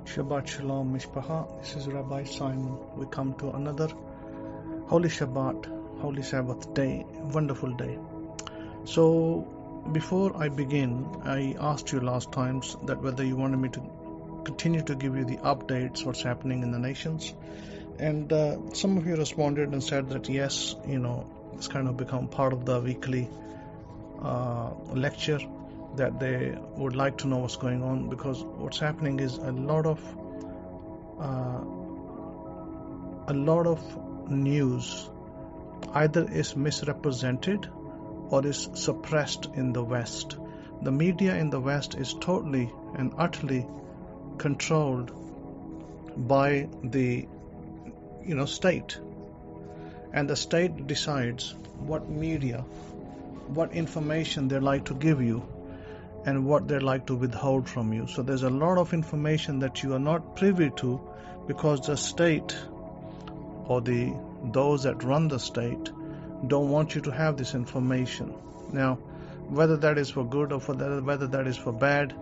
Shabbat Shalom Mishpacha. This is Rabbi Simon. We come to another Holy Shabbat, Holy Sabbath day, wonderful day. So before I begin, I asked you last times that whether you wanted me to continue to give you the updates, what's happening in the nations. And some of you responded and said that yes, it's kind of become part of the weekly lecture, that they would like to know what's going on, because what's happening is a lot of news either is misrepresented or is suppressed in the West. The media in the West is totally and utterly controlled by the state, and the state decides what media, what information they like to give you and what they like to withhold from you. So there's a lot of information that you are not privy to because the state or those that run the state don't want you to have this information. Now, whether that is for good or whether that is for bad,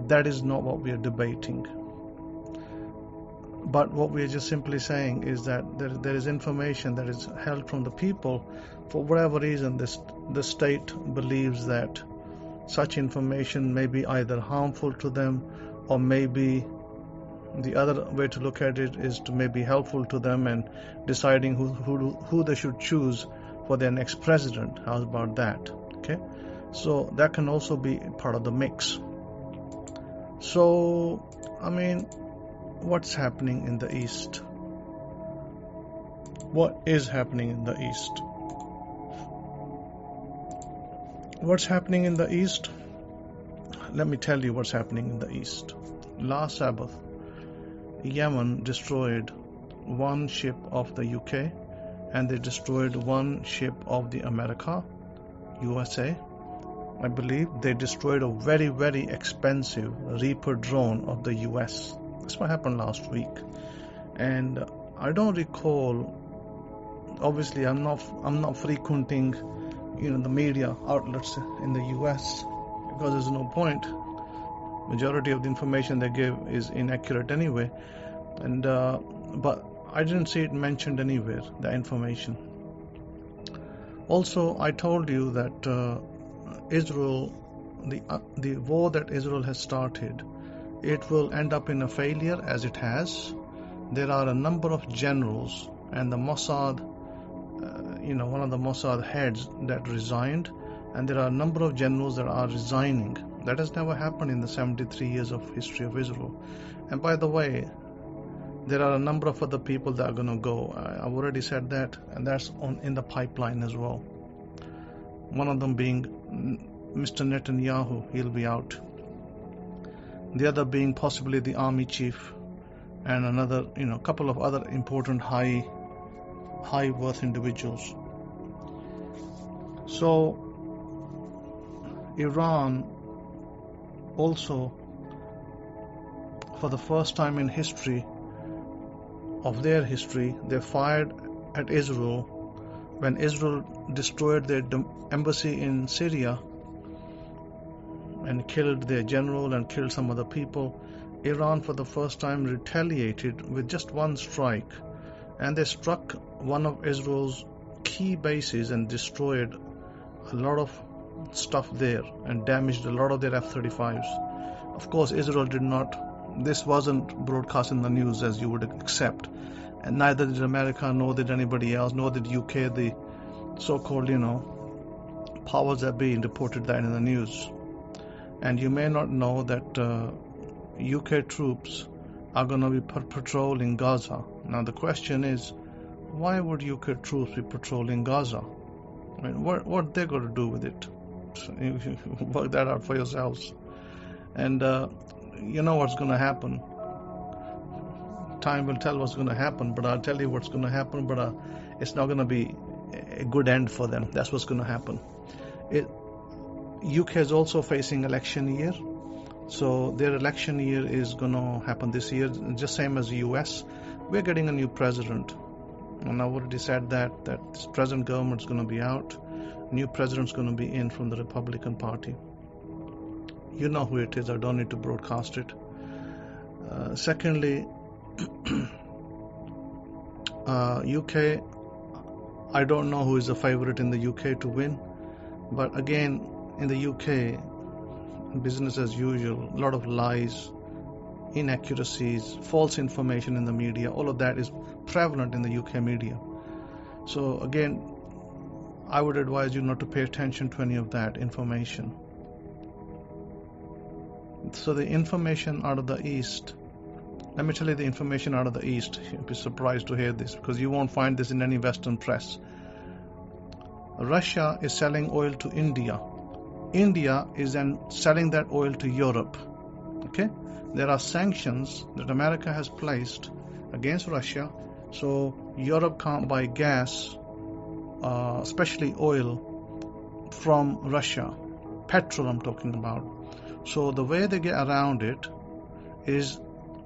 that is not what we are debating. But what we are just simply saying is that there is information that is held from the people. For whatever reason, the state believes that such information may be either harmful to them, or maybe the other way to look at it is to maybe helpful to them and deciding who they should choose for their next president. How about that? Okay, so that can also be part of the mix. So, what's happening in the East? What is happening in the East? What's happening in the East? Let me tell you what's happening in the East. Last Sabbath, Yemen destroyed one ship of the UK, and they destroyed one ship of the USA. I believe they destroyed a very, very expensive Reaper drone of the US. That's what happened last week. And I don't recall, obviously I'm not frequenting the media outlets in the US, because there's no point. Majority of the information they give is inaccurate anyway, and but I didn't see it mentioned anywhere, the information. Also, I told you that Israel, the war that Israel has started, it will end up in a failure, as it has. There are a number of generals and the Mossad, one of the Mossad heads that resigned, and there are a number of generals that are resigning. That has never happened in the 73 years of history of Israel. And by the way, there are a number of other people that are going to go. I've already said that, and that's in the pipeline as well. One of them being Mr. Netanyahu, he'll be out. The other being possibly the army chief, and another, couple of other important high worth individuals. So Iran also, for the first time in their history, they fired at Israel when Israel destroyed their embassy in Syria and killed their general and killed some other people. Iran for the first time retaliated with just one strike, and they struck one of Israel's key bases and destroyed a lot of stuff there and damaged a lot of their F-35s. Of course, Israel did not, this wasn't broadcast in the news as you would accept, and neither did America, nor did anybody else, nor did UK, the so-called, powers that be, reported that in the news. And you may not know that UK troops are going to be patrolling Gaza. Now the question is, why would UK troops be patrolling Gaza? What are they going to do with it? Work that out for yourselves. And you know what's going to happen. Time will tell what's going to happen, but I'll tell you what's going to happen, but it's not going to be a good end for them. That's what's going to happen. UK is also facing election year, so their election year is going to happen this year, just same as the US. We're getting a new president, and I've already said that this present government is going to be out. New president's going to be in from the Republican Party. You know who it is. I don't need to broadcast it. Secondly, UK, I don't know who is the favorite in the UK to win, but again, in the UK, business as usual, a lot of lies, inaccuracies, false information in the media, all of that is prevalent in the UK media. So again, I would advise you not to pay attention to any of that information. So the information out of the East, let me tell you the information out of the East. You'll be surprised to hear this because you won't find this in any Western press. Russia is selling oil to India. India is then selling that oil to Europe. Okay? There are sanctions that America has placed against Russia, so Europe can't buy gas, especially oil, from Russia. Petrol I'm talking about. So the way they get around it is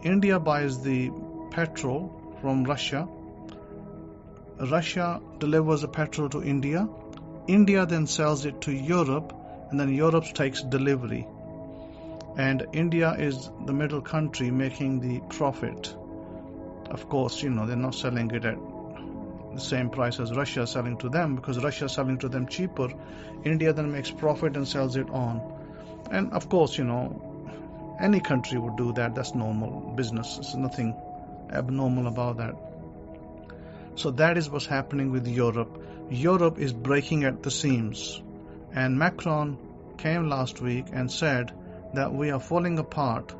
India buys the petrol from Russia. Russia delivers the petrol to India. India then sells it to Europe, and then Europe takes delivery. And India is the middle country making the profit. Of course, they're not selling it at the same price as Russia is selling to them, because Russia is selling to them cheaper. India then makes profit and sells it on. And of course, any country would do that. That's normal business. There's nothing abnormal about that. So that is what's happening with Europe. Europe is breaking at the seams. And Macron came last week and said that we are falling apart.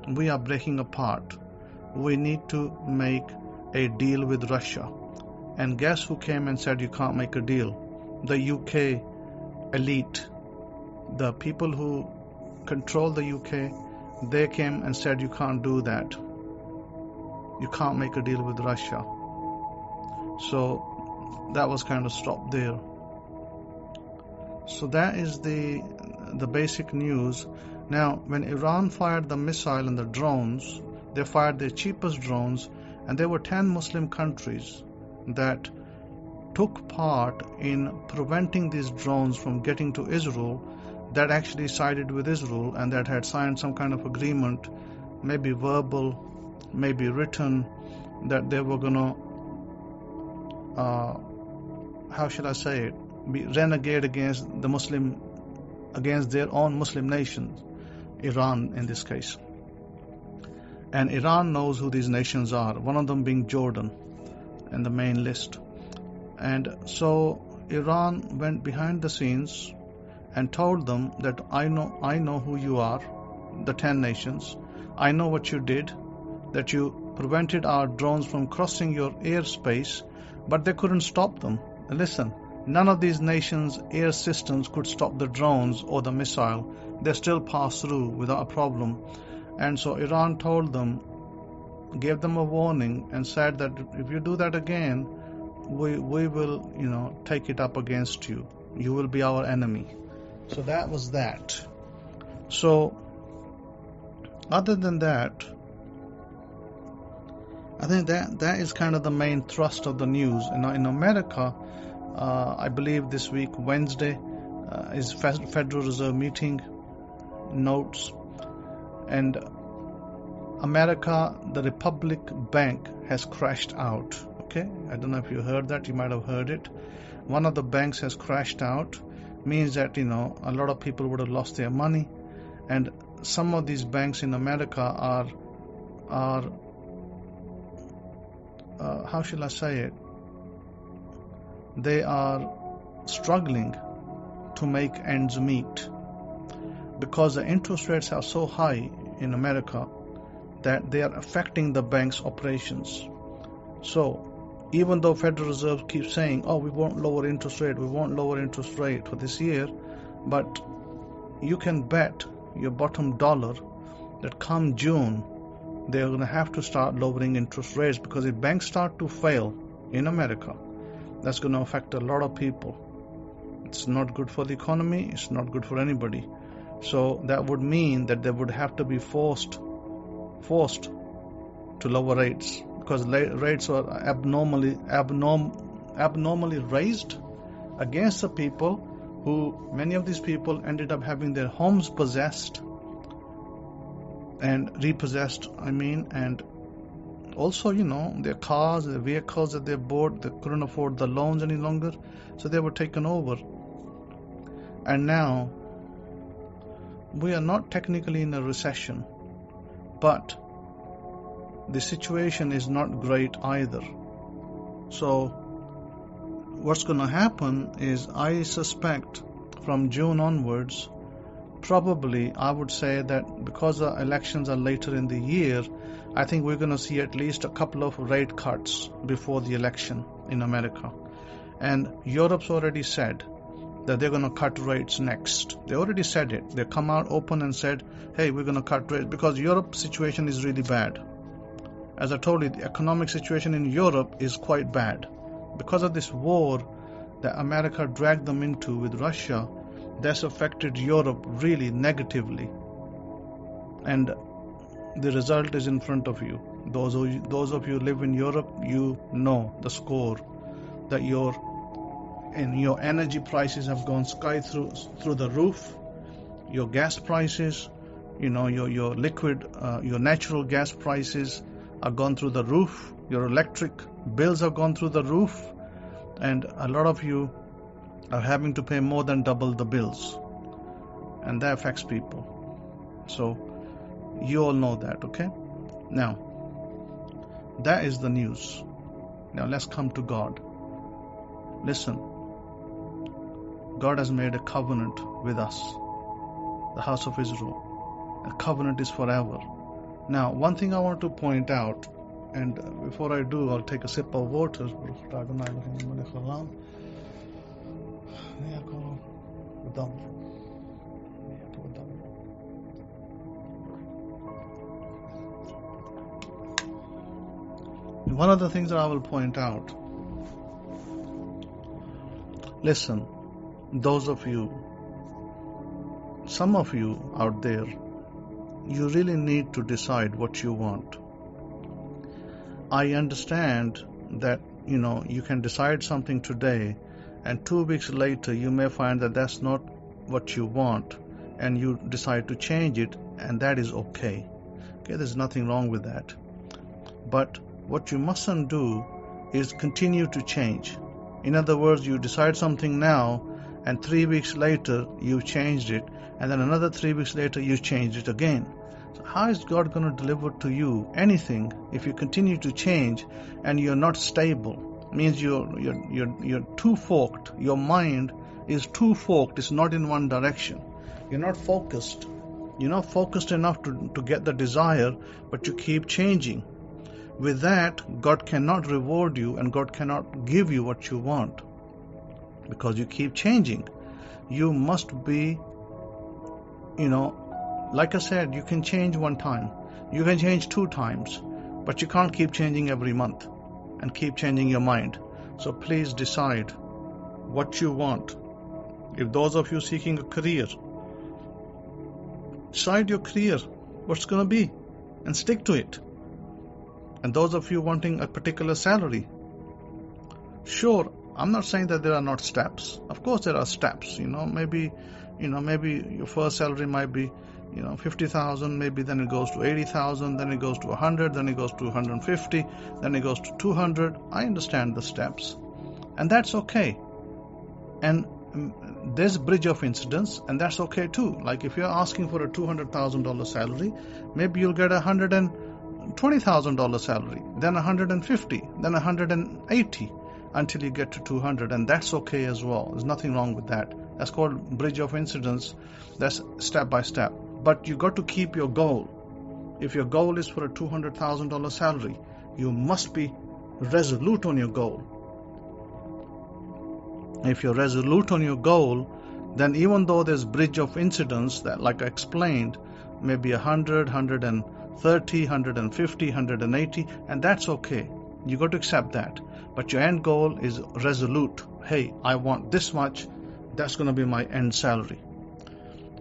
We are breaking apart. We need to make a deal with Russia. And guess who came and said you can't make a deal? The UK elite. The people who control the UK, they came and said you can't do that. You can't make a deal with Russia. So that was kind of stopped there. So that is the basic news. Now, when Iran fired the missile and the drones, they fired their cheapest drones, and there were 10 Muslim countries that took part in preventing these drones from getting to Israel, that actually sided with Israel and that had signed some kind of agreement, maybe verbal, maybe written, that they were going to, be renegade against against their own Muslim nations, Iran in this case. And Iran knows who these nations are, one of them being Jordan in the main list. And so Iran went behind the scenes and told them that I know who you are, the 10 nations. I know what you did, that you prevented our drones from crossing your airspace, but they couldn't stop them. Listen, none of these nations' air systems could stop the drones or the missile. They still passed through without a problem. And so Iran told them, gave them a warning and said that if you do that again, we will, take it up against you. You will be our enemy. So that was that. So other than that, I think that is kind of the main thrust of the news. In America, I believe this week, Wednesday, is Federal Reserve meeting notes. And America, the Republic Bank has crashed out. Okay, I don't know if you heard that. You might have heard it. One of the banks has crashed out. Means that a lot of people would have lost their money, and some of these banks in America are how shall I say it? They are struggling to make ends meet because the interest rates are so high in America that they are affecting the bank's operations. So even though Federal Reserve keeps saying, we won't lower interest rate for this year, but you can bet your bottom dollar that come June, they're going to have to start lowering interest rates, because if banks start to fail in America, that's going to affect a lot of people. It's not good for the economy. It's not good for anybody. So that would mean that they would have to be forced to lower rates, because rates are abnormally raised against the people who, many of these people ended up having their homes possessed and repossessed, and also, their cars, their vehicles that they bought, they couldn't afford the loans any longer, so they were taken over. And now, we are not technically in a recession, but the situation is not great either. So, what's going to happen is, I suspect from June onwards, probably I would say that because the elections are later in the year, I think we're going to see at least a couple of rate cuts before the election in America. And Europe's already said that they're going to cut rates next. They already said it. They come out open and said, hey, we're going to cut rates, because Europe's situation is really bad. As I told you, the economic situation in Europe is quite bad. Because of this war that America dragged them into with Russia, that's affected Europe really negatively. And the result is in front of you. Those of you who live in Europe, you know the score, that your energy prices have gone sky through the roof. Your gas prices, your liquid, your natural gas prices are gone through the roof. Your electric bills have gone through the roof, and a lot of you are having to pay more than double the bills, and that affects people. So you all know that, okay? Now, that is the news. Now let's come to God. Listen, God has made a covenant with us, the house of Israel. A covenant is forever. Now, one thing I want to point out, and before I do, I'll take a sip of water. One of the things that I will point out, listen, those of you, some of you out there, you really need to decide what you want. I understand that, you can decide something today, and 2 weeks later you may find that that's not what you want, and you decide to change it, and that is okay. Okay, there's nothing wrong with that. But what you mustn't do is continue to change. In other words, you decide something now, and 3 weeks later you've changed it, and then another 3 weeks later you changed it again. So how is God going to deliver to you anything if you continue to change and you're not stable? It means you're too forked. Your mind is too forked. It's not in one direction. You're not focused. You're not focused enough to get the desire, but you keep changing. With that, God cannot reward you, and God cannot give you what you want, because you keep changing. You must be, like I said, you can change one time, you can change 2 times, but you can't keep changing every month and keep changing your mind. So please decide what you want. If those of you seeking a career, decide your career, what's going to be, and stick to it. And those of you wanting a particular salary, sure, I'm not saying that there are not steps. Of course there are steps. Maybe your first salary might be, 50,000, maybe then it goes to 80,000, then it goes to 100, then it goes to 150, then it goes to 200. I understand the steps, and that's okay. And there's a bridge of incidence, and that's okay too. Like if you're asking for a $200,000 salary, maybe you'll get $120,000 salary, then 150, then 180, until you get to 200, and that's okay as well. There's nothing wrong with that. That's called bridge of incidence. That's step by step. But you got to keep your goal. If your goal is for a $200,000 salary, you must be resolute on your goal. If you're resolute on your goal, then even though there's bridge of incidence that, like I explained, maybe 100, 130, 150, 180, and that's okay. You got to accept that. But your end goal is resolute. Hey, I want this much. That's going to be my end salary.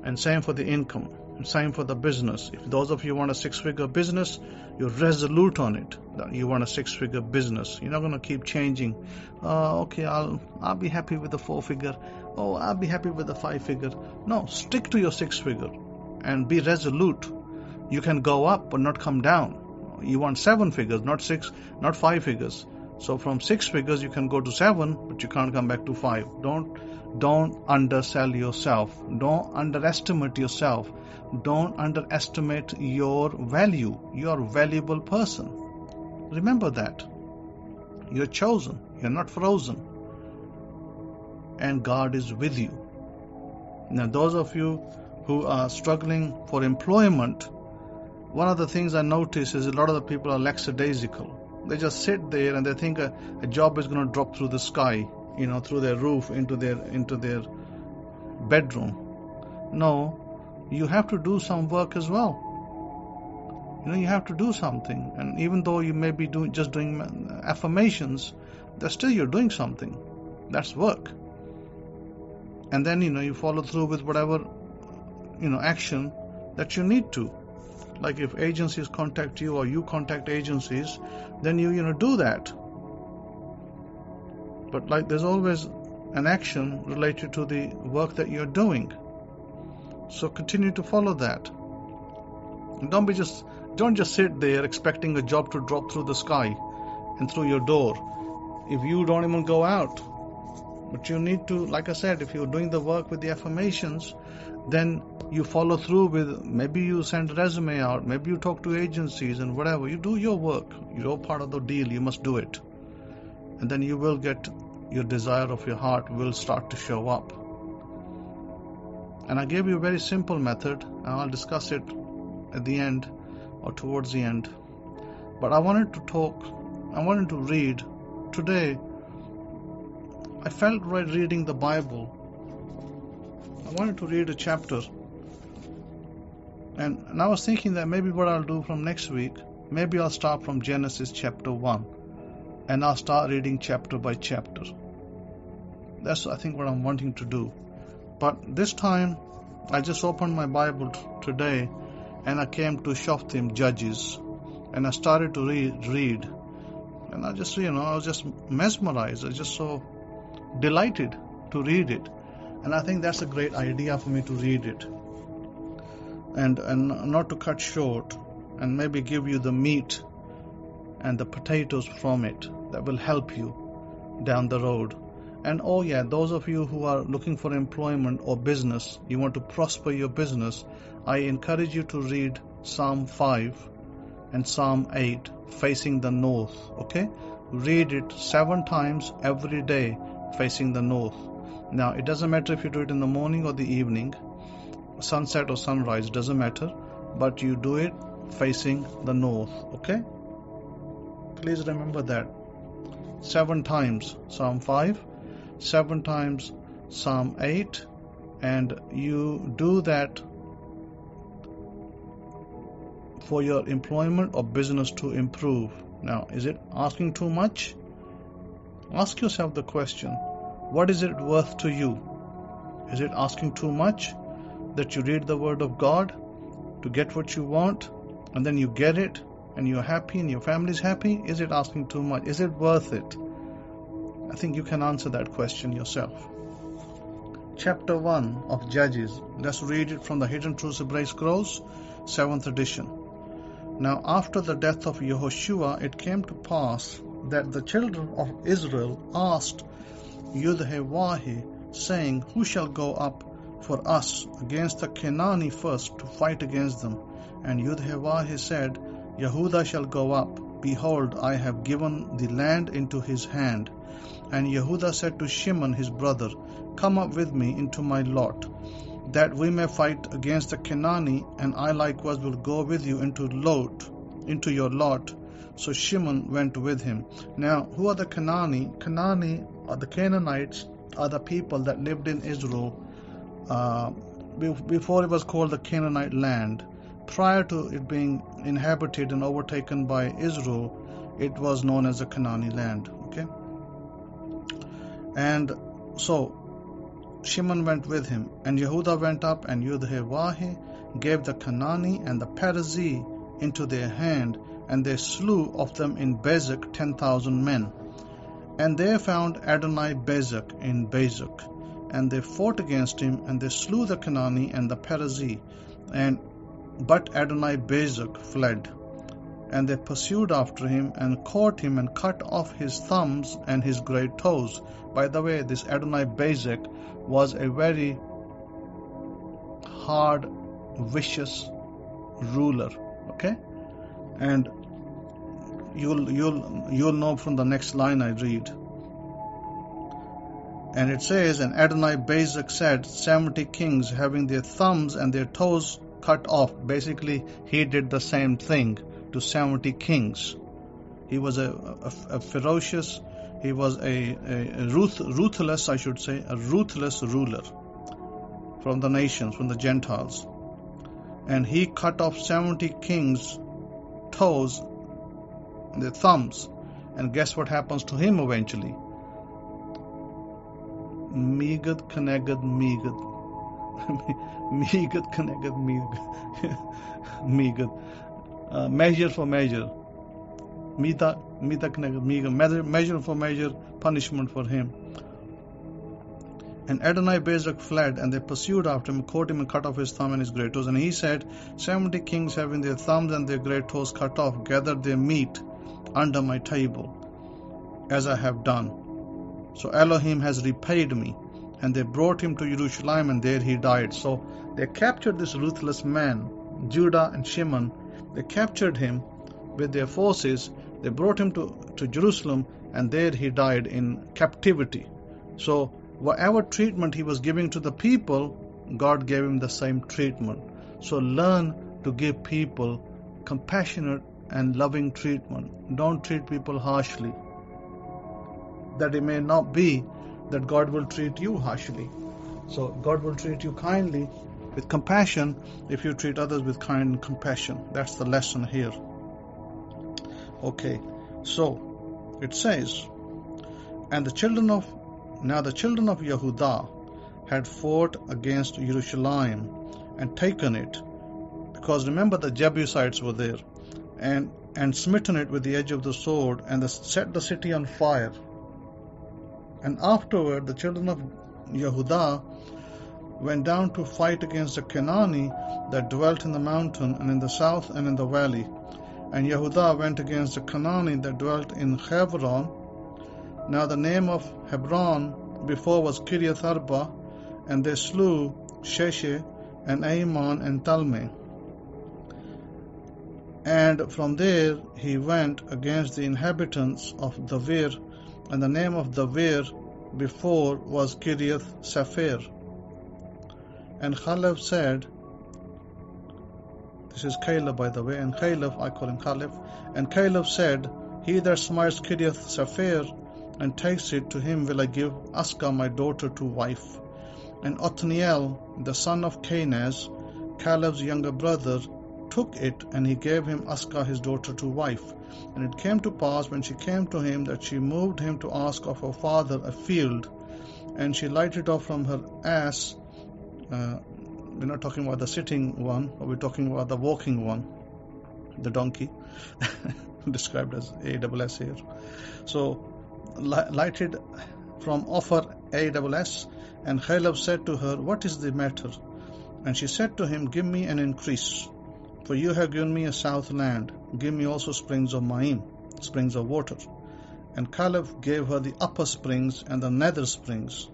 And same for the income. Same for the business. If those of you want a 6-figure business, you're resolute on it. That you want a 6-figure business. You're not going to keep changing. Okay, I'll be happy with the 4-figure. Oh, I'll be happy with the 5-figure. No, stick to your 6-figure and be resolute. You can go up but not come down. You want 7 figures, not 6, not 5 figures. So from 6 figures you can go to 7, but you can't come back to 5. Don't undersell yourself. Don't underestimate yourself. Don't underestimate your value. You are a valuable person. Remember that. You're chosen. You're not frozen. And God is with you. Now, those of you who are struggling for employment, one of the things I notice is a lot of the people are lackadaisical. They just sit there and they think a job is going to drop through the sky, through their roof into their bedroom. No, you have to do some work as well. You have to do something. And even though you may be doing affirmations, that's still you're doing something. That's work. And then, you follow through with whatever, action that you need to. Like if agencies contact you or you contact agencies, then you do that. But like there's always an action related to the work that you're doing. So continue to follow that. And don't just sit there expecting a job to drop through the sky and through your door if you don't even go out. But you need to, like I said, if you're doing the work with the affirmations, then you follow through with, maybe you send a resume out, maybe you talk to agencies and whatever. You do your work. You're part of the deal. You must do it. And then you will get your desire of your heart will start to show up. And I gave you a very simple method, and I'll discuss it at the end or towards the end. But I wanted to read today. I felt right reading the Bible. I wanted to read a chapter. And I was thinking that maybe what I'll do from next week, maybe I'll start from Genesis chapter 1. And I'll start reading chapter by chapter. That's, I think, what I'm wanting to do. But this time, I just opened my Bible today and I came to Truths Judges. And I started to read. And I just, I was just mesmerized. I was just so delighted to read it. And I think that's a great idea for me to read it. And not to cut short and maybe give you the meat and the potatoes from it that will help you down the road. And those of you who are looking for employment or business, you want to prosper your business, I encourage you to read Psalm 5 and Psalm 8 facing the north, okay? Read it 7 times every day facing the north. Now, it doesn't matter if you do it in the morning or the evening, sunset or sunrise, doesn't matter, but you do it facing the north, okay? Please remember that. 7 times Psalm 5, 7 times Psalm 8, and you do that for your employment or business to improve. Now, is it asking too much? Ask yourself the question, what is it worth to you? Is it asking too much that you read the Word of God to get what you want and then you get it and you're happy and your family's happy? Is it asking too much? Is it worth it? I think you can answer that question yourself. Chapter 1 of Judges. Let's read it from the Hidden Truths Hebraic Scrolls, 7th edition. Now, after the death of Yahoshua, it came to pass that the children of Israel asked Yahoshua, saying, who shall go up for us against the Canaani first to fight against them? And Yahoshua said, Yehudah shall go up. Behold, I have given the land into his hand. And Yehudah said to Shimon his brother, come up with me into my lot, that we may fight against the Canaani, and I likewise will go with you into your lot. So Shimon went with him. Now, who are the Canaani? Canaani, or the Canaanites, are the people that lived in Israel before it was called the Canaanite land. Prior to it being inhabited and overtaken by Israel, it was known as the Canaanite land. Okay, and so Shimon went with him, and Yehudah went up, and Yahoshua gave the Canaani and the Perizzite into their hand, and they slew of them in Bezek 10,000 men. And they found Adonai Bezek in Bezek, and they fought against him, and they slew the Canaani and the Perizzite. And But Adonai-Bezek fled, and they pursued after him and caught him and cut off his thumbs and his great toes. By the way, this Adonai-Bezek was a very hard, vicious ruler. Okay, and you'll know from the next line I read. And it says, and Adonai-Bezek said, 70 kings having their thumbs and their toes cut off. Basically, he did the same thing to 70 kings. He was a ferocious, he was a ruthless, I should say, a ruthless ruler from the nations, from the Gentiles. And he cut off 70 kings' toes, their thumbs. And guess what happens to him eventually? Megad Kenegad Megad. Megad Kenegad Megad. Measure for measure. Mida Kenegad Megad. Measure for measure, punishment for him. And Adonai-Bezek fled, and they pursued after him, caught him, and cut off his thumb and his great toes. And he said, 70 kings having their thumbs and their great toes cut off, gathered their meat under my table, as I have done. So Elohim has repaid me. And they brought him to Jerusalem, and there he died. So they captured this ruthless man, Judah and Shimon. They captured him with their forces. They brought him to Jerusalem, and there he died in captivity. So whatever treatment he was giving to the people, God gave him the same treatment. So learn to give people compassionate and loving treatment. Don't treat people harshly. That it may not be that God will treat you harshly. So God will treat you kindly with compassion if you treat others with kind and compassion. That's the lesson here. Okay, so it says, and the children of Yehudah had fought against Jerusalem and taken it, because remember the Jebusites were there, and smitten it with the edge of the sword, and set the city on fire. And afterward the children of Yehudah went down to fight against the Canaani that dwelt in the mountain and in the south and in the valley. And Yehudah went against the Canaani that dwelt in Hebron. Now the name of Hebron before was Kiriath Arba, and they slew Sheshe and Ahiman and Talmai. And from there he went against the inhabitants of Davir, and the name of Davir before was Kiriath Sefer. And Caleb said, this is Caleb by the way, and Caleb, I call him Caleb, and Caleb said, he that smites Kiriath Sefer and takes it, to him will I give Aska my daughter to wife. And Othniel, the son of Kenaz, Caleb's younger brother, took it, and he gave him Aska his daughter to wife. And it came to pass, when she came to him, that she moved him to ask of her father a field, and she lighted off from her ass. We're not talking about the sitting one, but we're talking about the walking one, the donkey, described as AWS here. So lighted from off her AWS, and Caleb said to her, what is the matter? And she said to him, give me an increase, for you have given me a south land. Give me also springs of Maim, springs of water. And Caleb gave her the upper springs and the nether springs.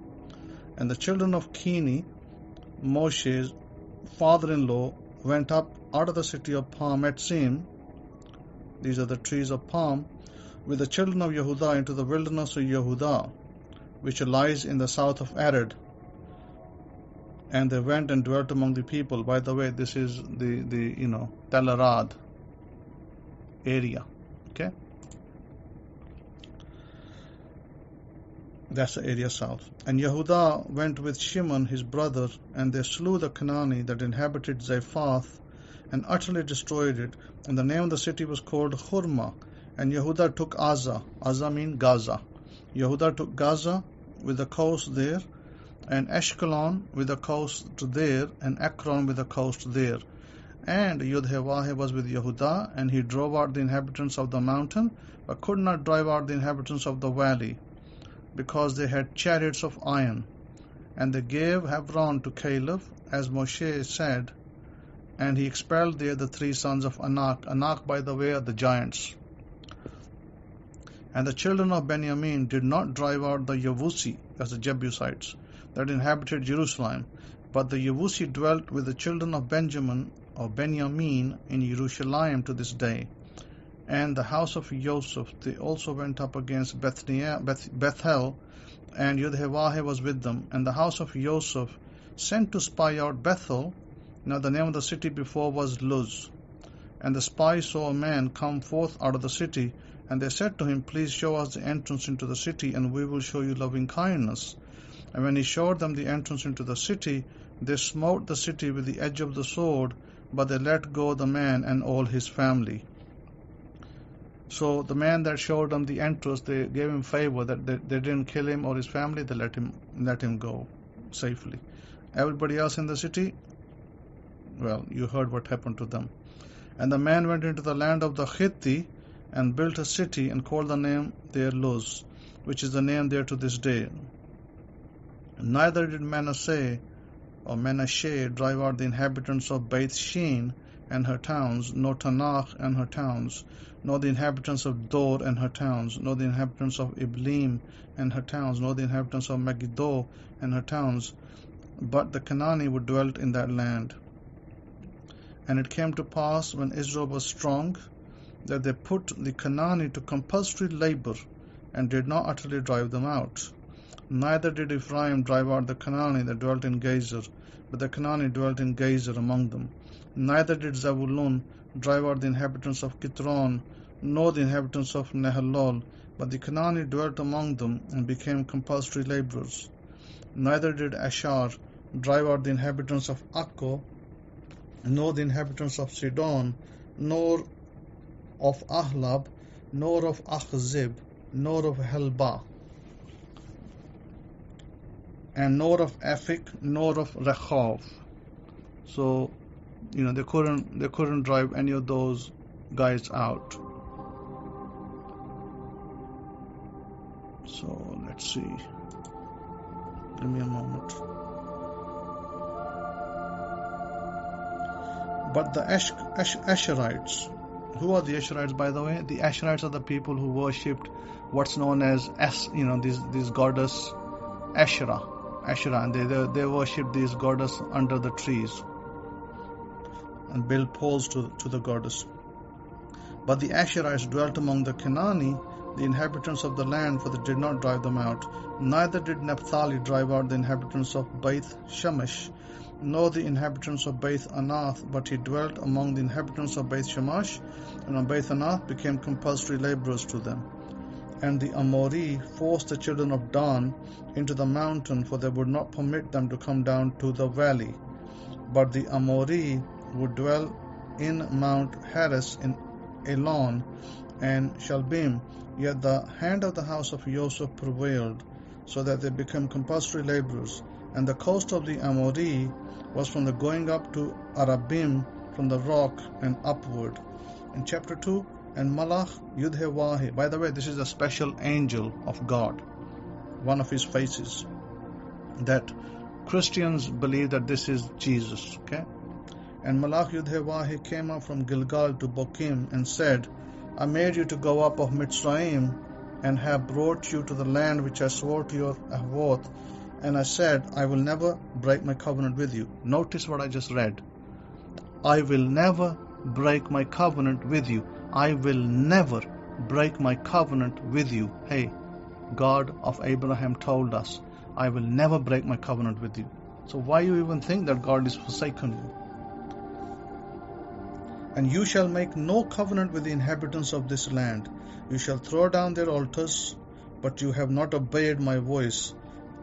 And the children of Keni, Moshe's father-in-law, went up out of the city of Palm Etzim, these are the trees of palm, with the children of Yehudah into the wilderness of Yehudah, which lies in the south of Arad. And they went and dwelt among the people. By the way, this is the Tel Arad area. Okay? That's the area south. And Yehudah went with Shimon his brother, and they slew the Canaani that inhabited Zaphath, and utterly destroyed it. And the name of the city was called Hurma. And Yehudah took Aza. Aza means Gaza. Yehudah took Gaza with the coast there, and Ashkelon with the coast there, and Ekron with the coast there. And Yudhevah was with Yehudah, and he drove out the inhabitants of the mountain, but could not drive out the inhabitants of the valley, because they had chariots of iron. And they gave Hebron to Caleb, as Moshe said, and he expelled there the 3 sons of Anak. Anak, by the way, are the giants. And the children of Benjamin did not drive out the Yevusi, as the Jebusites, that inhabited Jerusalem, but the Yevusi dwelt with the children of Benjamin in Jerusalem to this day. And the house of Joseph, they also went up against Bethel, and Yudhewahe was with them. And the house of Joseph sent to spy out Bethel. Now the name of the city before was Luz. And the spies saw a man come forth out of the city, and they said to him, Please show us the entrance into the city, and we will show you loving kindness. And when he showed them the entrance into the city, they smote the city with the edge of the sword, but they let go the man and all his family. So the man that showed them the entrance, they gave him favor that they didn't kill him or his family. They let him go safely. Everybody else in the city, well, you heard what happened to them. And the man went into the land of the Hitti and built a city and called the name there Luz, which is the name there to this day. Neither did Manasseh drive out the inhabitants of Beth Shean and her towns, nor Tanakh and her towns, nor the inhabitants of Dor and her towns, nor the inhabitants of Iblim and her towns, nor the inhabitants of Megiddo and her towns, but the Canaanite who dwelt in that land. And it came to pass, when Israel was strong, that they put the Canaanite to compulsory labor, and did not utterly drive them out. Neither did Ephraim drive out the Canaanite that dwelt in Gezer, but the Canaanite dwelt in Gezer among them. Neither did Zebulun drive out the inhabitants of Kitron, nor the inhabitants of Nehalol, but the Canaanite dwelt among them, and became compulsory laborers. Neither did Asher drive out the inhabitants of Akko, nor the inhabitants of Sidon, nor of Ahlab, nor of Achzib, nor of Helba, and nor of Aphik, nor of Rechav. So, they couldn't drive any of those guys out. So let's see. Give me a moment. But the Asherites, who are the Asherites, by the way? The Asherites are the people who worshipped what's known as this goddess Asherah, and they worshipped these goddess under the trees and built poles to the goddess. But the Asherites dwelt among the Canaanite, the inhabitants of the land, for they did not drive them out. Neither did Naphtali drive out the inhabitants of Beth Shemesh, nor the inhabitants of Beth Anath, but he dwelt among the inhabitants of Beth Shemesh, and on Beth Anath became compulsory laborers to them. And the Amori forced the children of Dan into the mountain, for they would not permit them to come down to the valley. But the Amori would dwell in Mount Heres in Elon and Shalbim. Yet the hand of the house of Joseph prevailed, so that they became compulsory laborers. And the coast of the Amori was from the going up to Arabim, from the rock and upward. In chapter 2, and Malach Yudhewahe. By the way, this is a special angel of God, one of his faces, that Christians believe that this is Jesus. Okay? And Malach Yudhewahe came up from Gilgal to Bokim and said, I made you to go up of Mitzrayim, and have brought you to the land which I swore to your Avot. And I said, I will never break my covenant with you. Notice what I just read. I will never break my covenant with you. I will never break my covenant with you. Hey, God of Abraham told us, I will never break my covenant with you. So why you even think that God is forsaken you? And you shall make no covenant with the inhabitants of this land. You shall throw down their altars, but you have not obeyed my voice.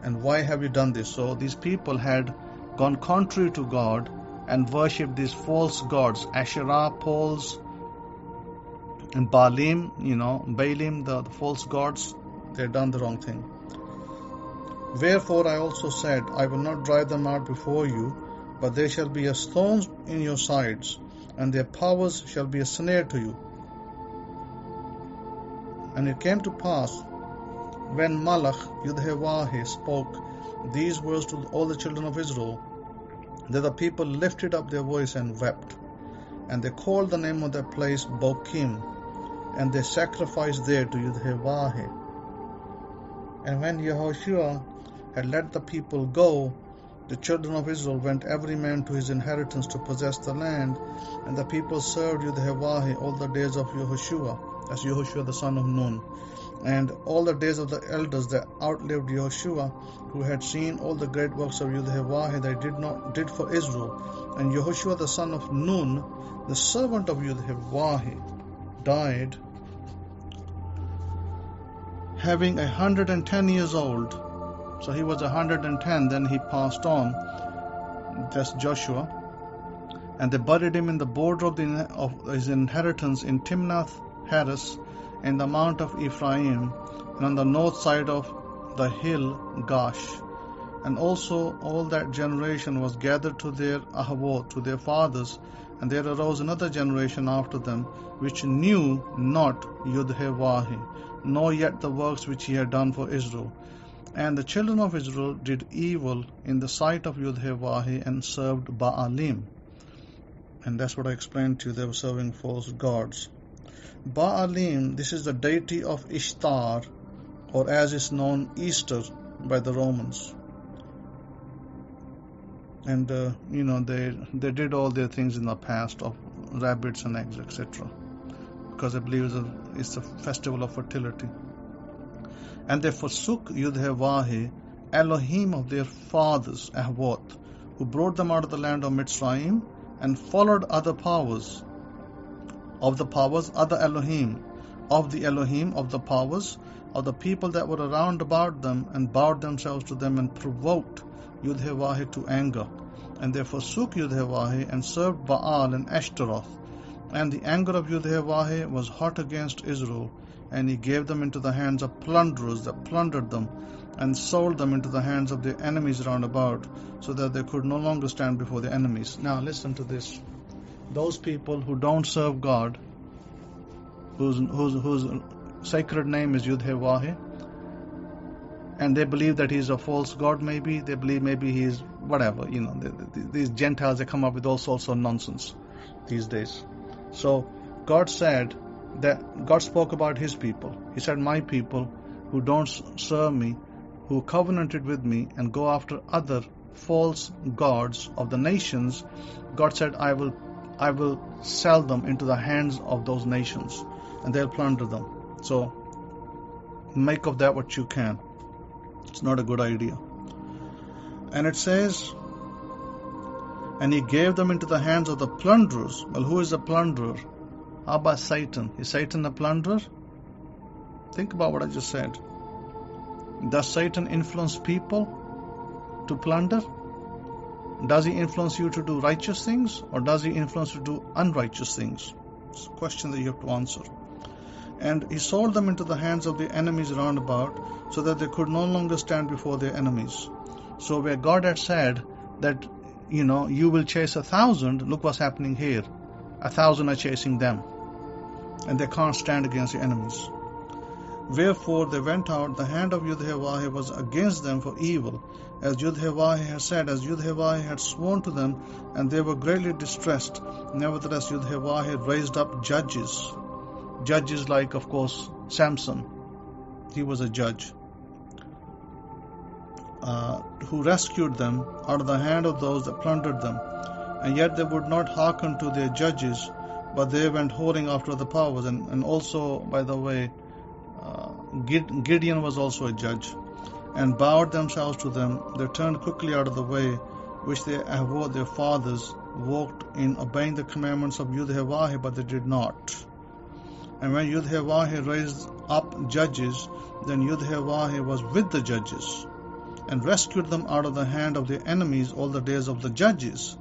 And why have you done this? So these people had gone contrary to God and worshipped these false gods, Asherah poles, and Baalim, Baalim, the false gods. They had done the wrong thing. Wherefore I also said, I will not drive them out before you, but they shall be as thorns in your sides, and their powers shall be a snare to you. And it came to pass, when Malach Yudhewahe spoke these words to all the children of Israel, that the people lifted up their voice and wept. And they called the name of that place Bokim, and they sacrificed there to Yahoshua. And when Yahoshua had let the people go, the children of Israel went every man to his inheritance to possess the land, and the people served Yahoshua all the days of Yahoshua, as Yahoshua the son of Nun, and all the days of the elders that outlived Yahoshua, who had seen all the great works of Yahoshua that he did for Israel. And Yahoshua the son of Nun, the servant of Yahoshua, died, having 110 years old. So he was 110, then he passed on. That's Joshua. And they buried him in the border of his inheritance in Timnath-Heres, in the mount of Ephraim, and on the north side of the hill Gash. And also all that generation was gathered to their Ahavoth, to their fathers, and there arose another generation after them, which knew not Yahoshua, nor yet the works which he had done for Israel. And the children of Israel did evil in the sight of Yahoshua and served Baalim. And that's what I explained to you, they were serving false gods. Baalim, this is the deity of Ishtar, or as is known, Easter by the Romans. And, they did all their things in the past of rabbits and eggs, etc. Because I believe it's a festival of fertility. And they forsook Yahoshua, Elohim of their fathers, Ahavoth, who brought them out of the land of Mitzrayim, and followed other powers. Of the powers, other Elohim. Of the Elohim, of the powers, of the people that were around about them, and bowed themselves to them, and provoked Yahoshua to anger. And they forsook Yahoshua, and served Baal and Ashtaroth. And the anger of Yahoshua was hot against Israel, and he gave them into the hands of plunderers that plundered them, and sold them into the hands of their enemies round about, so that they could no longer stand before their enemies. Now listen to this. Those people who don't serve God, whose sacred name is Yahoshua, and they believe that he's a false god, maybe, they believe maybe he's whatever, these Gentiles, they come up with all sorts of nonsense these days. So God said that God spoke about his people. He said, my people who don't serve me, who covenanted with me and go after other false gods of the nations, God said, I will sell them into the hands of those nations, and they'll plunder them. So make of that what you can. It's not a good idea. And it says, and he gave them into the hands of the plunderers. Well, who is a plunderer? How about Satan? Is Satan a plunderer? Think about what I just said. Does Satan influence people to plunder? Does he influence you to do righteous things, or does he influence you to do unrighteous things? It's a question that you have to answer. And he sold them into the hands of the enemies round about, so that they could no longer stand before their enemies. So where God had said that, you will chase 1,000, look what's happening here. 1,000 are chasing them, and they can't stand against the enemies. Wherefore they went out, the hand of Yahoshua was against them for evil, as Yahoshua had said, as Yahoshua had sworn to them, and they were greatly distressed. Nevertheless, Yahoshua raised up judges. Judges like, of course, Samson. He was a judge. Who rescued them out of the hand of those that plundered them. And yet they would not hearken to their judges, but they went whoring after the powers. And also, by the way, Gideon was also a judge, and bowed themselves to them. They turned quickly out of the way which they Ahavoth their fathers walked in, obeying the commandments of Yahoshua, but they did not. And when Yahoshua raised up judges, then Yahoshua was with the judges, and rescued them out of the hand of their enemies all the days of the judges.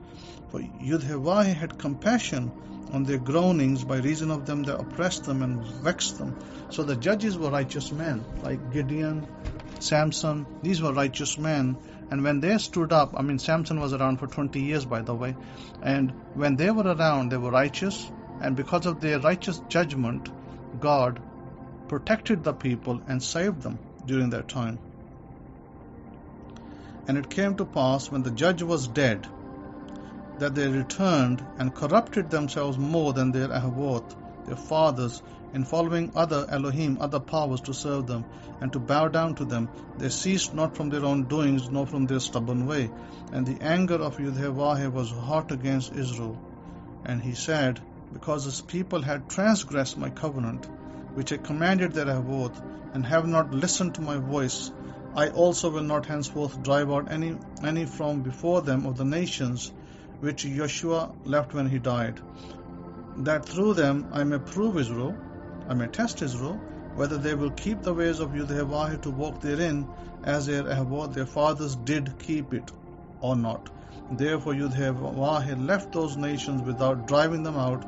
For Yahoshua had compassion on their groanings by reason of them that oppressed them and vexed them. So the judges were righteous men, like Gideon, Samson. These were righteous men. And when they stood up, Samson was around for 20 years, by the way. And when they were around, they were righteous. And because of their righteous judgment, God protected the people and saved them during that time. And it came to pass, when the judge was dead, that they returned and corrupted themselves more than their Ahavoth, their fathers, in following other Elohim, other powers to serve them, and to bow down to them. They ceased not from their own doings, nor from their stubborn way. And the anger of Yahoshua was hot against Israel. And he said, because this people had transgressed my covenant, which I commanded their Ahavoth, and have not listened to my voice, I also will not henceforth drive out any from before them of the nations which Yahoshua left when he died, that through them I may prove Israel, I may test Israel, whether they will keep the ways of Yahoshua to walk therein, as their Ahavoth, their fathers, did keep it, or not. Therefore Yahoshua left those nations without driving them out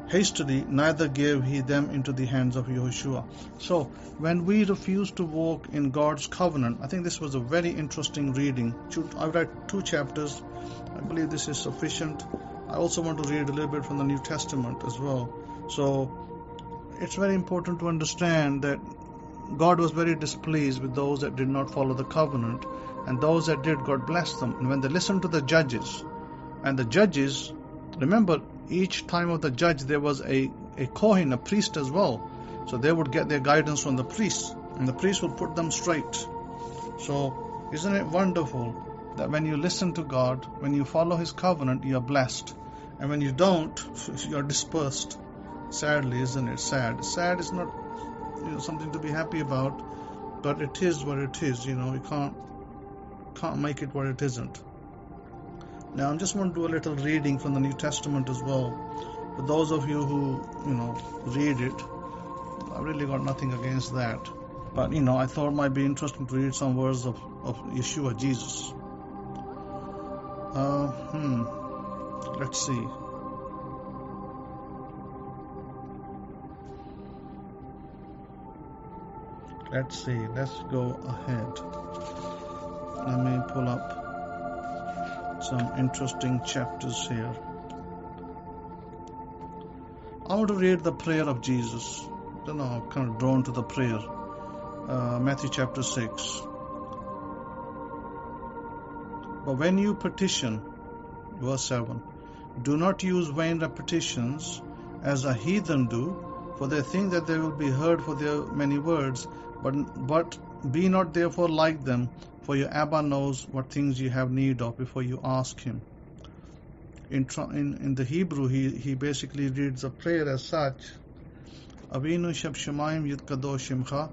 hastily, neither gave he them into the hands of Yahoshua. So, when we refuse to walk in God's covenant, I think this was a very interesting reading. I've read 2 chapters. I believe this is sufficient. I also want to read a little bit from the New Testament as well. So, it's very important to understand that God was very displeased with those that did not follow the covenant, and those that did, God blessed them. And when they listened to the judges, and the judges, remember, each time of the judge there was a Kohen, a priest as well. So they would get their guidance from the priest, and the priest would put them straight. So isn't it wonderful that when you listen to God, when you follow His covenant, you are blessed, and when you don't, you are dispersed. Sadly, isn't it? Sad. Sad is not something to be happy about, but it is what it is. You can't make it what it isn't. Now, I just want to do a little reading from the New Testament as well. For those of you who, read it, I really got nothing against that. But, I thought it might be interesting to read some words of Yeshua, Jesus. Let's see. Let's go ahead. Let me pull up some interesting chapters here. I want to read the prayer of Jesus. I don't know, I'm kind of drawn to the prayer. Matthew chapter 6. But when you petition, verse 7, do not use vain repetitions as the heathen do, for they think that they will be heard for their many words, but be not therefore like them, for your Abba knows what things you have need of before you ask Him. In the Hebrew, he basically reads a prayer as such: Avinu sheb shemayim yitkadosh shemcha,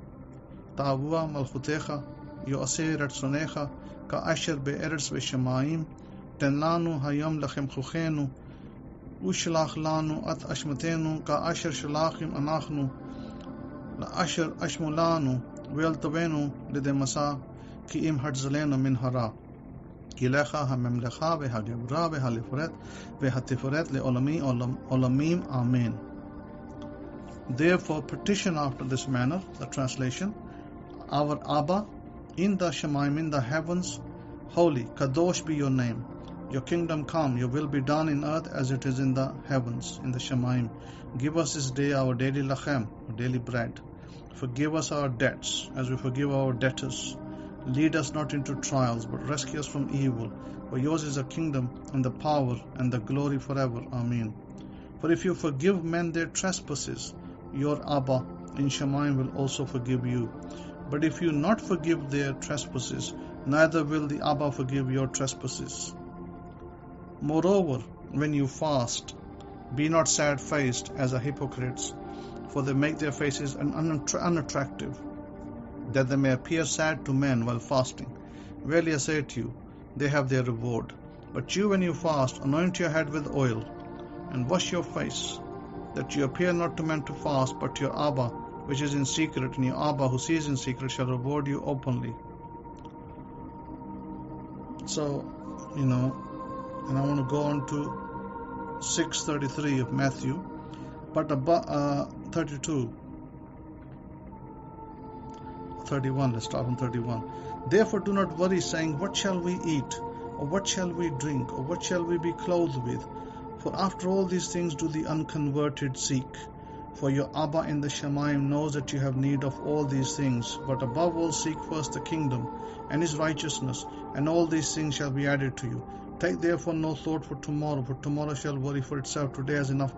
ta'avua malchutecha, yoaseh ratzonecha, ka'asher be'eretz v'shemayim, ten lanu hayom lachem chuchenu, ushlach lanu at ashmatenu, ka'asher shalachim anachnu, la'asher ashmulanu, ve'altavenu lidemasa, כי אם הרצלנו מן הרע, כי לך הממלכה והגבורה והתפארת לעולמי עולמים, Amen. Therefore petition after this manner, the translation: Our Abba, in the Shemaim, in the heavens, holy, Kadosh be your name. Your kingdom come, your will be done in earth as it is in the heavens, in the Shemaim. Give us this day our daily lachem, our daily bread. Forgive us our debts, as we forgive our debtors. Lead us not into trials, but rescue us from evil. For yours is the kingdom, and the power, and the glory forever. Amen. For if you forgive men their trespasses, your Abba in Shemaim will also forgive you. But if you not forgive their trespasses, neither will the Abba forgive your trespasses. Moreover, when you fast, be not sad-faced as the hypocrites, for they make their faces unattractive, that they may appear sad to men while fasting. Verily I say to you, they have their reward. But you, when you fast, anoint your head with oil, and wash your face, that you appear not to men to fast, but to your Abba, which is in secret, and your Abba, who sees in secret, shall reward you openly. So, and I want to go on to 6:33 of Matthew, but 31, let's start from 31. Therefore do not worry, saying, what shall we eat, or what shall we drink, or what shall we be clothed with? For after all these things do the unconverted seek. For your Abba in the Shemaim knows that you have need of all these things. But above all seek first the kingdom and His righteousness, and all these things shall be added to you. Take therefore no thought for tomorrow shall worry for itself. Today has enough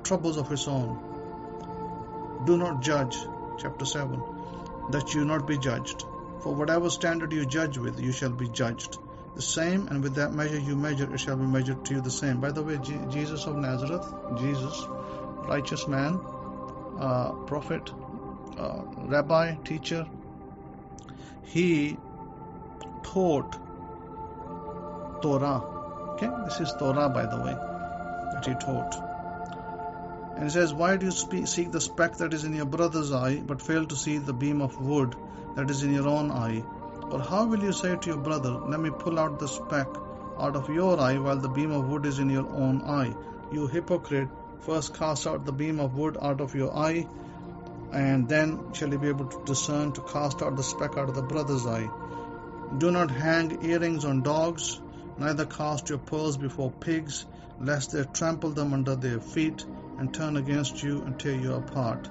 troubles of its own. Do not judge, chapter 7, that you not be judged. For whatever standard you judge with, you shall be judged. The same, and with that measure you measure, it shall be measured to you the same. By the way, Jesus of Nazareth, Jesus, righteous man, prophet, rabbi, teacher, he taught Torah. Okay, this is Torah, by the way, that he taught. And it says, why do you seek the speck that is in your brother's eye, but fail to see the beam of wood that is in your own eye? Or how will you say to your brother, let me pull out the speck out of your eye, while the beam of wood is in your own eye? You hypocrite, first cast out the beam of wood out of your eye, and then shall you be able to discern to cast out the speck out of the brother's eye. Do not hang earrings on dogs, neither cast your pearls before pigs, lest they trample them under their feet, and turn against you and tear you apart.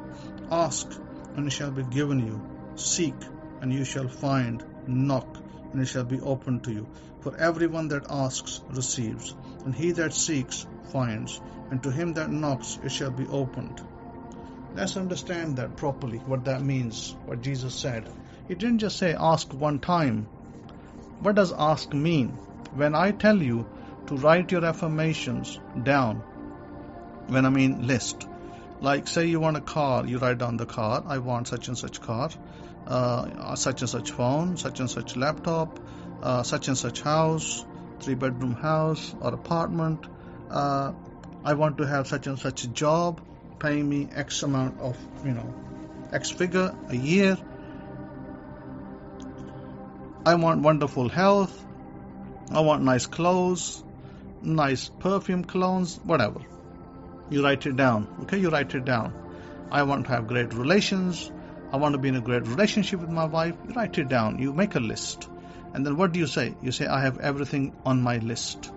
Ask, and it shall be given you. Seek, and you shall find. Knock, and it shall be opened to you. For everyone that asks receives, and he that seeks finds, and to him that knocks it shall be opened. Let's understand that properly, what that means, what Jesus said. He didn't just say ask one time. What does ask mean? When I tell you to write your affirmations down, when I mean list, like say you want a car, you write down the car, I want such and such car, such and such phone, such and such laptop, such and such house, 3-bedroom house or apartment, I want to have such and such a job, paying me X amount of, X figure a year, I want wonderful health, I want nice clothes, nice perfume, colognes, whatever. You write it down. Okay, you write it down. I want to have great relations. I want to be in a great relationship with my wife. You write it down. You make a list. And then what do you say? You say, I have everything on my list.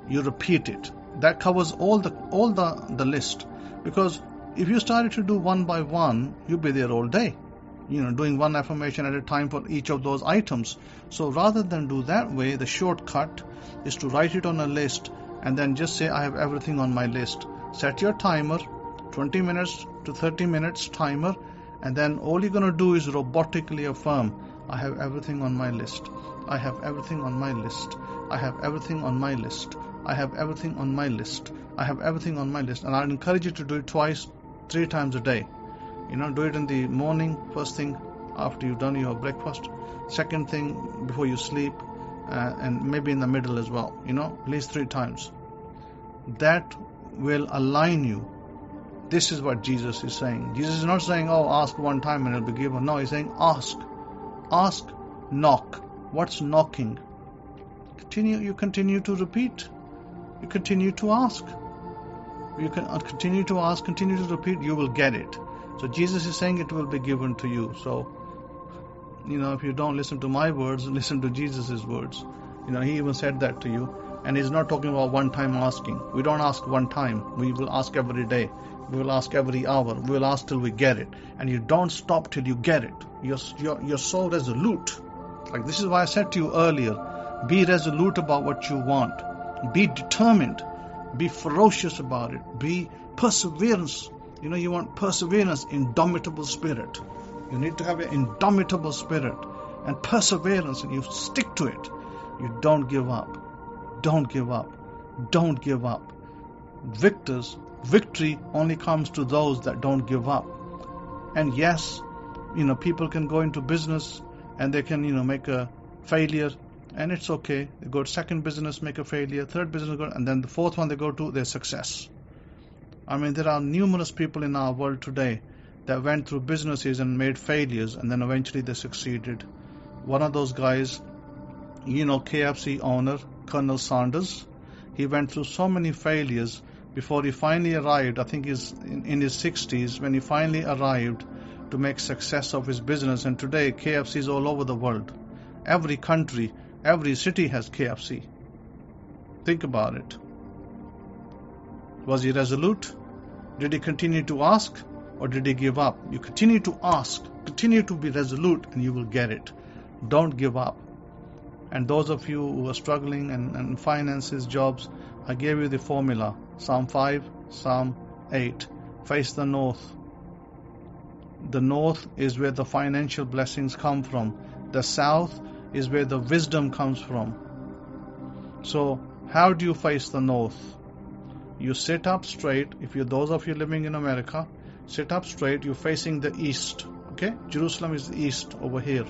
You repeat it. That covers all the list. Because if you started to do one by one, you'll be there all day. Doing one affirmation at a time for each of those items. So rather than do that way, the shortcut is to write it on a list and then just say, I have everything on my list. Set your timer, 20 minutes to 30 minutes timer, and then all you're going to do is robotically affirm, I have everything on my list. I have everything on my list. I have everything on my list. I have everything on my list. I have everything on my list. And I'd encourage you to do it twice, 3 times a day. Do it in the morning, first thing after you've done your breakfast, second thing before you sleep, and maybe in the middle as well, at least 3 times. That will align you. This is what Jesus is saying. Jesus is not saying, ask one time and it'll be given. No, he's saying ask. Ask, knock. What's knocking? You continue to repeat. You continue to ask. You can continue to ask, continue to repeat, you will get it. So Jesus is saying it will be given to you. So, if you don't listen to my words, listen to Jesus' words. He even said that to you. And he's not talking about one-time asking. We don't ask one time. We will ask every day. We will ask every hour. We will ask till we get it. And you don't stop till you get it. You're so resolute. Like this is why I said to you earlier, be resolute about what you want. Be determined. Be ferocious about it. Be perseverance. You want perseverance, indomitable spirit. You need to have an indomitable spirit and perseverance, and you stick to it. You don't give up. Don't give up. Don't give up. Victory only comes to those that don't give up. And yes, people can go into business and they can, make a failure, and it's okay. They go to second business, make a failure, third business, and then the fourth one they go to, their success. There are numerous people in our world today that went through businesses and made failures, and then eventually they succeeded. One of those guys, KFC owner, Colonel Sanders, he went through so many failures before he finally arrived. I think he's in his 60s when he finally arrived to make success of his business. And today KFC is all over the world. Every country, every city has KFC. Think about it. Was he resolute? Did he continue to ask, or did he give up? You continue to ask, continue to be resolute, and you will get it. Don't give up. And those of you who are struggling and finances, jobs, I gave you the formula. Psalm 5, Psalm 8. Face the north. The north is where the financial blessings come from. The south is where the wisdom comes from. So, how do you face the north? You sit up straight. If you're those of you living in America, sit up straight. You're facing the east. Okay? Jerusalem is the east over here.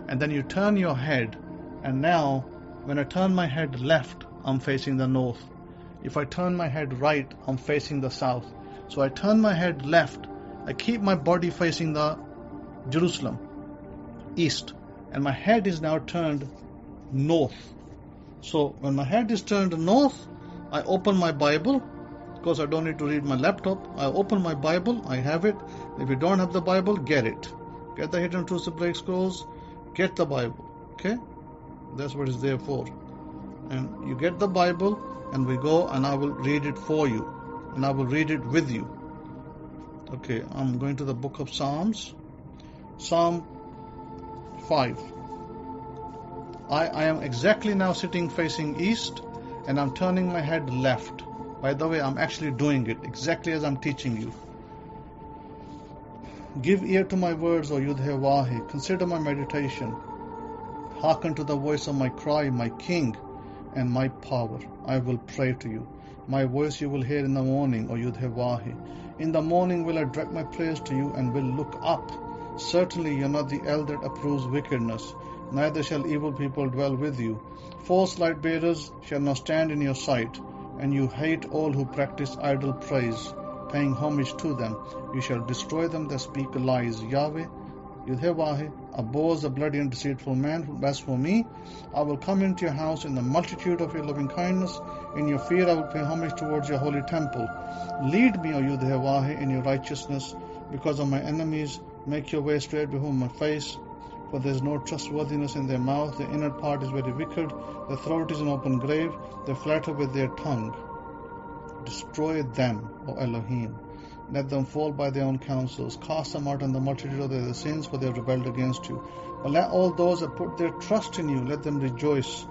And then you turn your head. And now, when I turn my head left, I'm facing the north. If I turn my head right, I'm facing the south. So I turn my head left. I keep my body facing the Jerusalem, east. And my head is now turned north. So when my head is turned north, I open my Bible. Because I don't need to read my laptop. I open my Bible. I have it. If you don't have the Bible, get it. Get the Hidden Truths Hebraic Scrolls. Get the Bible. Okay? That's what it's there for. And you get the Bible, and we go, and I will read it for you. And I will read it with you. Okay, I'm going to the book of Psalms. Psalm 5. I am exactly now sitting facing east, and I'm turning my head left. By the way, I'm actually doing it exactly as I'm teaching you. Give ear to my words, O Truths Hebraic. Consider my meditation. Hearken to the voice of my cry, my King and my power. I will pray to you. My voice you will hear in the morning, O Truths Hebraic. In the morning will I direct my prayers to you and will look up. Certainly you are not the elder that approves wickedness, neither shall evil people dwell with you. False light bearers shall not stand in your sight, and you hate all who practice idle praise, paying homage to them. You shall destroy them that speak lies. Yahweh, Truths Hebraic, abhors the bloody and deceitful man. As for me, I will come into your house in the multitude of your loving kindness. In your fear I will pay homage towards your holy temple. Lead me, O Truths Hebraic, in your righteousness, because of my enemies. Make your way straight before my face. For there is no trustworthiness in their mouth. Their inner part is very wicked. Their throat is an open grave. They flatter with their tongue. Destroy them, O Elohim. Let them fall by their own counsels. Cast them out in the multitude of their sins, for they have rebelled against you. But let all those that put their trust in you, let them rejoice.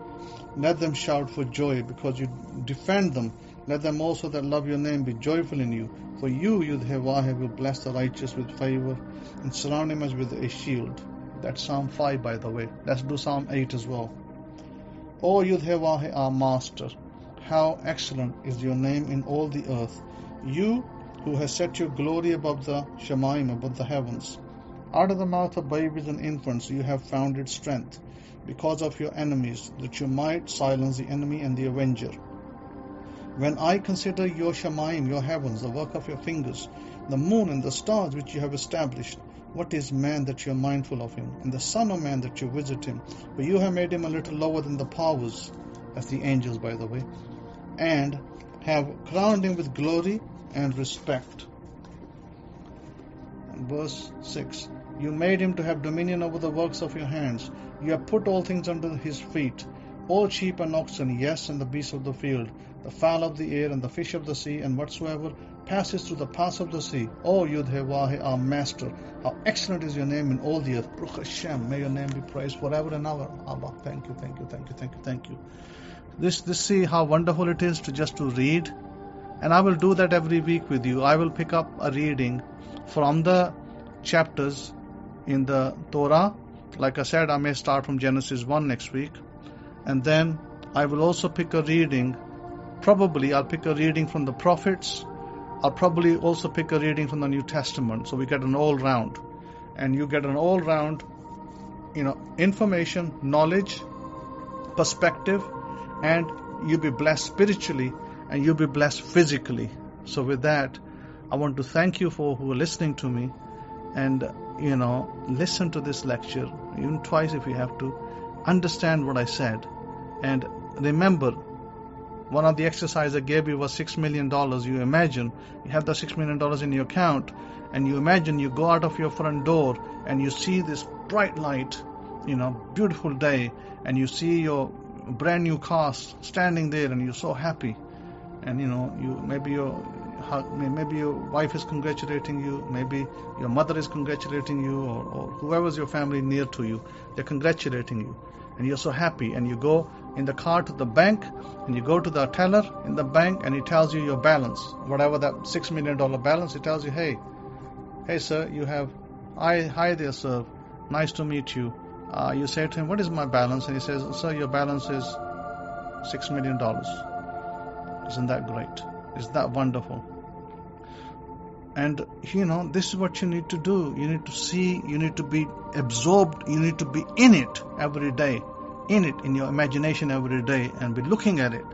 Let them shout for joy, because you defend them. Let them also that love your name be joyful in you. For you, Truths Hebraic, will bless the righteous with favor and surround him as with a shield. That's Psalm 5, by the way. Let's do Psalm 8 as well. O Truths Hebraic, our Master, how excellent is your name in all the earth. You who has set your glory above the Shemaim, above the heavens. Out of the mouth of babies and infants you have founded strength, because of your enemies, that you might silence the enemy and the avenger. When I consider your Shemaim, your heavens, the work of your fingers, the moon and the stars which you have established, what is man that you are mindful of him, and the son of man that you visit him? For you have made him a little lower than the powers, that's the angels, by the way, and have crowned him with glory and respect. And verse 6. You made him to have dominion over the works of your hands. You have put all things under his feet, all sheep and oxen, yes, and the beasts of the field, the fowl of the air, and the fish of the sea, and whatsoever passes through the paths of the sea. O Truths Hebraic, our Master, how excellent is your name in all the earth. Baruch Hashem, may your name be praised forever and ever. Abba, thank you, thank you, thank you, thank you, thank you. This see how wonderful it is to read. And I will do that every week with you. I will pick up a reading from the chapters in the Torah. Like I said, I may start from Genesis 1 next week. And then I will also pick a reading. Probably I'll pick a reading from the prophets. I'll probably also pick a reading from the New Testament. So we get an all round. And you get an all round, information, knowledge, perspective, and you'll be blessed spiritually and you'll be blessed physically. So with that, I want to thank you for who are listening to me, and listen to this lecture even twice if you have to. Understand what I said, and remember, one of the exercises I gave you was $6 million. You imagine you have the $6 million in your account, and you imagine you go out of your front door and you see this bright light, beautiful day, and you see your brand new car standing there, and you're so happy. And maybe your wife is congratulating you, maybe your mother is congratulating you, or whoever's your family near to you, they're congratulating you. and you're so happy, and you go in the car to the bank, and you go to the teller in the bank, and he tells you your balance, whatever that $6 million balance. He tells you, hey sir, you have, hi there sir, nice to meet you. You say to him, what is my balance? And he says, sir, your balance is $6 million. Isn't that great? Isn't that wonderful? And this is what you need to do. You need to see, you need to be absorbed, you need to be in it every day, in it, in your imagination every day, and be looking at it.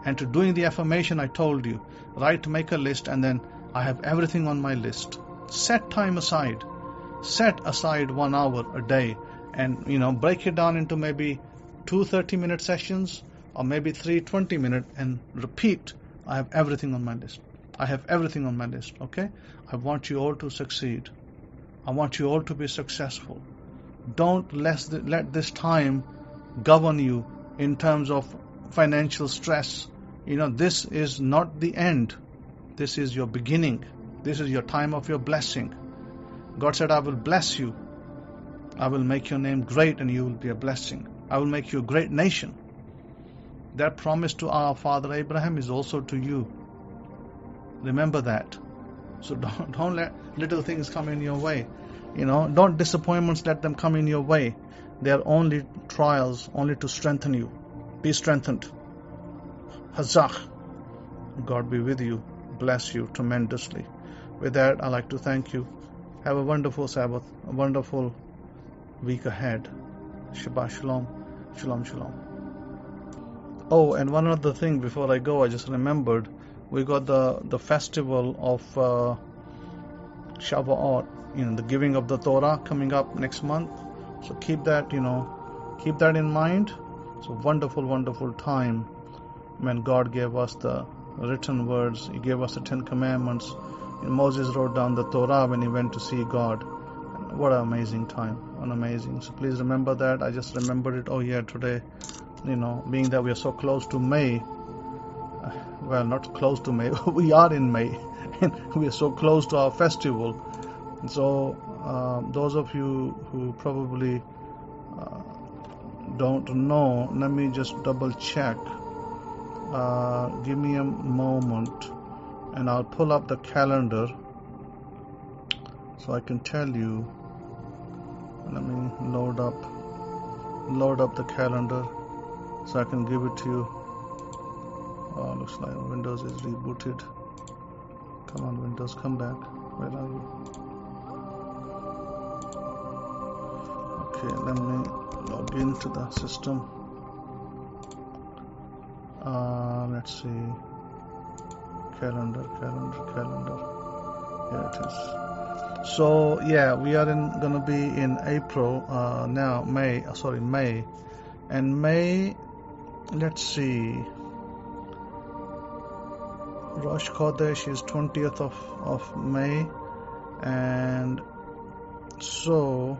And to doing the affirmation I told you, right, make a list, and then I have everything on my list. Set time aside. Set aside 1 hour a day, and break it down into maybe 2 30-minute sessions, or maybe 3 20-minute, and repeat, I have everything on my list. I have everything on my list, okay? I want you all to succeed. I want you all to be successful. Don't let this time govern you in terms of financial stress. This is not the end. This is your beginning. This is your time of your blessing. God said, I will bless you. I will make your name great, and you will be a blessing. I will make you a great nation. That promise to our father Abraham is also to you. Remember that. So don't let little things come in your way. Don't disappointments let them come in your way. They are only trials, only to strengthen you. Be strengthened. Hazak. God be with you. Bless you tremendously. With that, I'd like to thank you. Have a wonderful Sabbath, a wonderful week ahead. Shabbat Shalom. Shalom, Shalom. Oh, and one other thing before I go, I just remembered. We got the festival of Shavuot, the giving of the Torah coming up next month. So keep that in mind. It's a wonderful, wonderful time when God gave us the written words. He gave us the 10 Commandments. And Moses wrote down the Torah when he went to see God. And what an amazing time. So please remember that. I just remembered it. Oh yeah, today, being that we are so close to May. Well, not close to May. We are in May. And we are so close to our festival. So those of you who probably don't know, let me just double check. Give me a moment, and I'll pull up the calendar so I can tell you. Let me load up the calendar so I can give it to you. Oh, looks like Windows is rebooted. Come on, Windows, come back. Where are you? Okay, let me log into the system. Let's see. Calendar. Here it is. So yeah, we are gonna be in April now. May. And May. Let's see. Rosh Chodesh is 20th of May, and so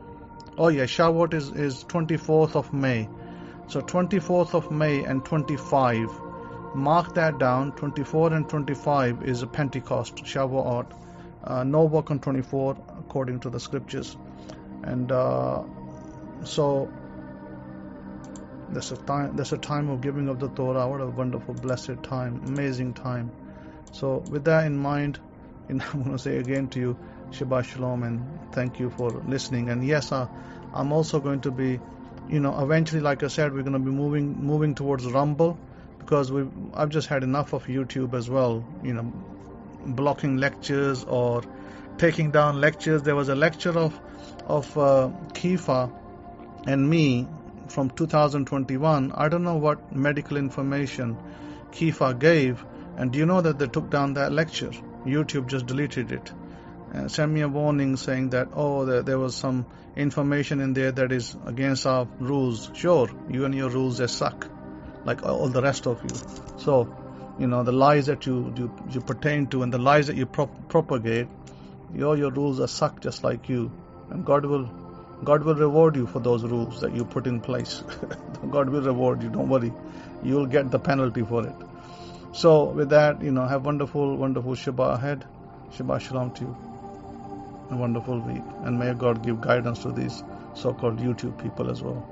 Shavuot is 24th of May. So 24th of May and 25, mark that down. 24 and 25 is a Pentecost, Shavuot. No work on 24 according to the scriptures. And so there's a time of giving of the Torah. What a wonderful, blessed time, amazing time. So with that in mind, I'm going to say again to you, Shabbat Shalom, and thank you for listening. And yes, I'm also going to be, eventually, like I said, we're going to be moving towards Rumble, because I've just had enough of YouTube as well, blocking lectures or taking down lectures. There was a lecture of Kifa and me from 2021. I don't know what medical information Kifa gave. And do you know that they took down that lecture? YouTube just deleted it. Sent me a warning saying that, there was some information in there that is against our rules. Sure, you and your rules, they suck, like all the rest of you. So, the lies that you pertain to and the lies that you propagate, your rules are suck just like you. And God will reward you for those rules that you put in place. God will reward you, don't worry. You will get the penalty for it. So with that, have wonderful, wonderful Shabbat ahead. Shabbat Shalom to you. A wonderful week. And may God give guidance to these so-called YouTube people as well.